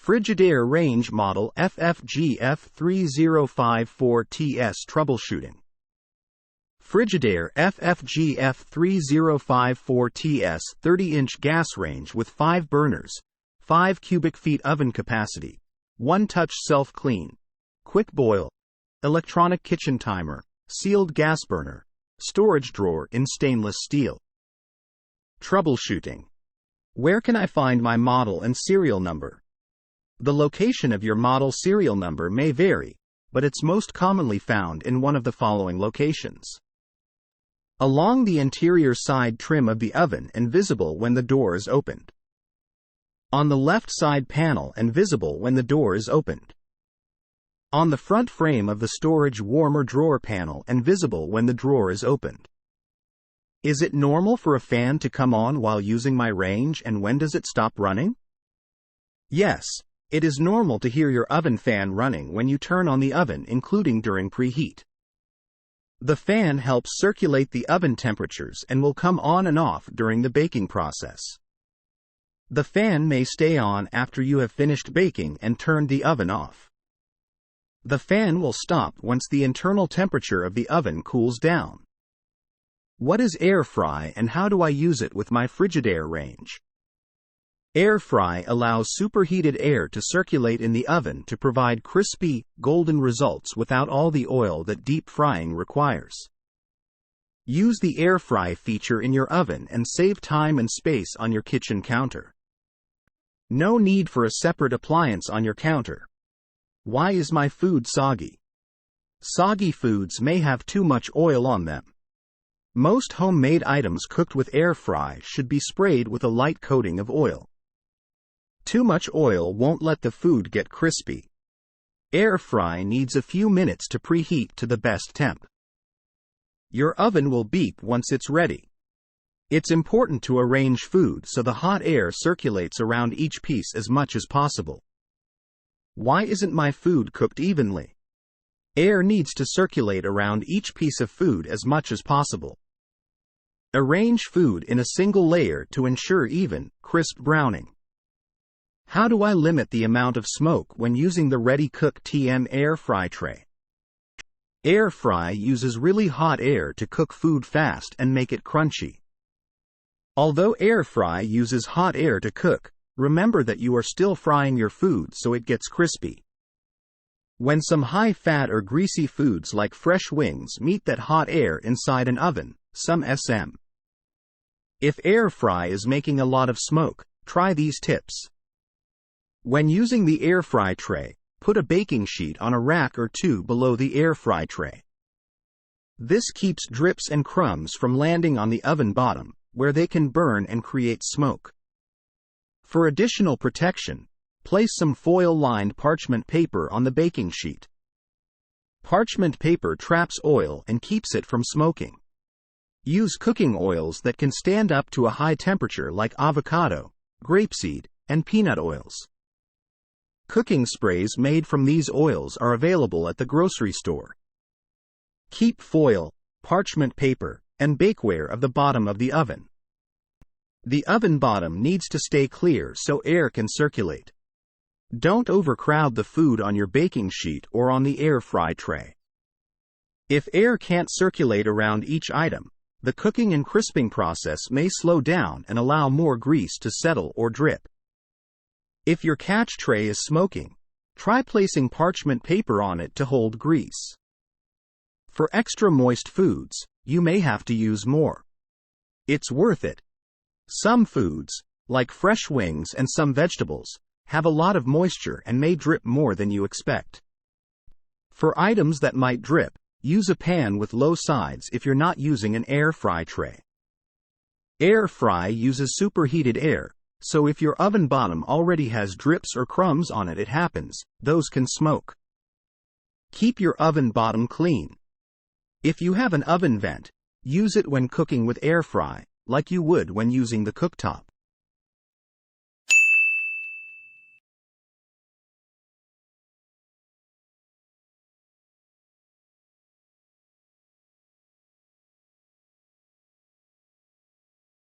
Frigidaire range model FFGF3054TS Troubleshooting. Frigidaire FFGF3054TS 30-inch gas range with 5 burners, 5 cubic feet oven capacity, 1-touch self-clean, quick boil, electronic kitchen timer, sealed gas burner, storage drawer in stainless steel. Troubleshooting. Where can I find my model and serial number? The location of your model serial number may vary, but it's most commonly found in one of the following locations. Along the interior side trim of the oven and visible when the door is opened. On the left side panel and visible when the door is opened. On the front frame of the storage warmer drawer panel and visible when the drawer is opened. Is it normal for a fan to come on while using my range, and when does it stop running? Yes, it is normal to hear your oven fan running when you turn on the oven, including during preheat. The fan helps circulate the oven temperatures and will come on and off during the baking process. The fan may stay on after you have finished baking and turned the oven off. The fan will stop once the internal temperature of the oven cools down. What is air fry and how do I use it with my Frigidaire range? Air fry allows superheated air to circulate in the oven to provide crispy, golden results without all the oil that deep frying requires. Use the air fry feature in your oven and save time and space on your kitchen counter. No need for a separate appliance on your counter. Why is my food soggy? Soggy foods may have too much oil on them. Most homemade items cooked with air fry should be sprayed with a light coating of oil. Too much oil won't let the food get crispy. Air fry needs a few minutes to preheat to the best temp. Your oven will beep once it's ready. It's important to arrange food so the hot air circulates around each piece as much as possible. Why isn't my food cooked evenly? Air needs to circulate around each piece of food as much as possible. Arrange food in a single layer to ensure even, crisp browning. How do I limit the amount of smoke when using the Ready-Cook TM air fry tray? Air fry uses really hot air to cook food fast and make it crunchy. Although air fry uses hot air to cook, remember that you are still frying your food so it gets crispy. When some high-fat or greasy foods like fresh wings meet that hot air inside an oven, some SM. If air fry is making a lot of smoke, try these tips. When using the air fry tray, put a baking sheet on a rack or two below the air fry tray. This keeps drips and crumbs from landing on the oven bottom, where they can burn and create smoke. For additional protection, place some foil-lined parchment paper on the baking sheet. Parchment paper traps oil and keeps it from smoking. Use cooking oils that can stand up to a high temperature like avocado, grapeseed, and peanut oils. Cooking sprays made from these oils are available at the grocery store. Keep foil, parchment paper, and bakeware of the bottom of the oven. The oven bottom needs to stay clear so air can circulate. Don't overcrowd the food on your baking sheet or on the air fry tray. If air can't circulate around each item, the cooking and crisping process may slow down and allow more grease to settle or drip. If your catch tray is smoking, try placing parchment paper on it to hold grease. For extra moist foods, you may have to use more. It's worth it. Some foods, like fresh wings and some vegetables, have a lot of moisture and may drip more than you expect. For items that might drip, use a pan with low sides if you're not using an air fry tray. Air fry uses superheated air, so if your oven bottom already has drips or crumbs on it, those can smoke. Keep your oven bottom clean. If you have an oven vent, use it when cooking with air fry, like you would when using the cooktop.